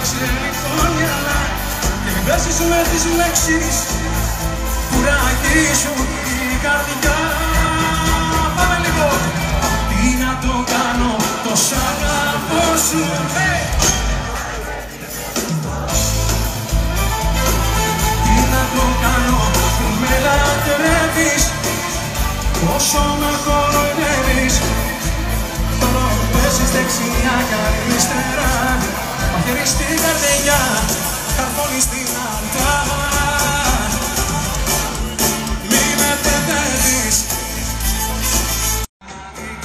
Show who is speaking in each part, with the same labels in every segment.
Speaker 1: άλλαξε λοιπόν γυαλά και μην πέσεις με τις λέξεις που ραγίζουν την καρδιά. Πάμε λίγο! Τι να το κάνω, το σ' αγαπώ σου, τι να το κάνω που με λατρεύεις, όσο με κοροϊδεύεις. Τώρα πέσεις δεξιά και αριστερά, μαχαίρι στην καρδιά, καρφώνει στην αγκά. Μη με παιδεύεις.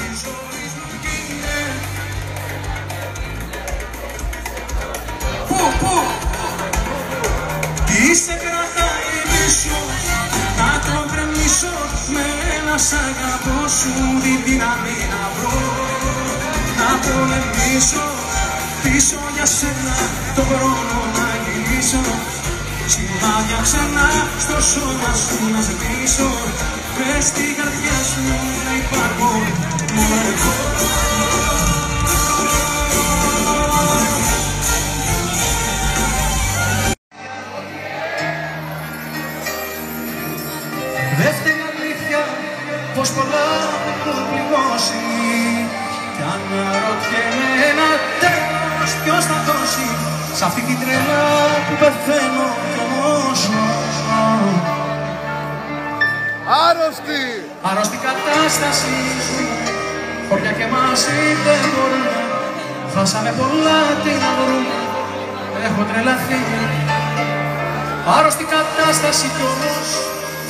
Speaker 1: Η ζωή μου είναι πού είσαι κρατάει πίσω, να το γκρεμίσω με ένα σ' αγαπώ σου, την δύναμη να βρω, να πολεμήσω πίσω για σένα, το χρόνο να γυρίσω, σημάδια ξανά στο σώμα σου να σβήσω, μες στην καρδιά σου να υπάρχω μόνο εγώ. Δε φταίει αλήθεια πως πολλά έχουν πληγώσει, κι αν ρωτιέμαι ένα τέλος ποιος θα δώσει σ' αυτή την τρέλα που πεθαίνω κι όμως
Speaker 2: άρρωστη!
Speaker 1: Άρρωστη κατάσταση, χωριά και μαζί δεν μπορούμε, χάσαμε πολλά τι να βρούμε, έχω τρελαθεί. Άρρωστη κατάσταση κι όμως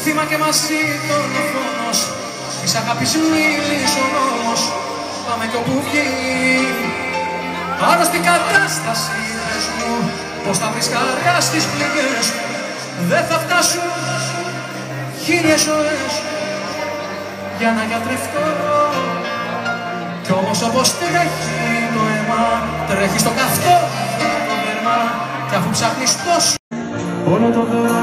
Speaker 1: θύμα και μαζί τον φόνος, της αγάπης μίλης ο νόμος, πάμε κι όπου βγει. Άρρωστη κατάσταση, πες μου, πως θα βρεις χαρά στις πληγές, δεν θα φτάσουν χίλιες ζωές για να γιατρευτώ. Κι όμως όπως τρέχει το αίμα, τρέχει στο καυτό το δέρμα, κι αφού ψάχνεις τόσο όλο το δρόμο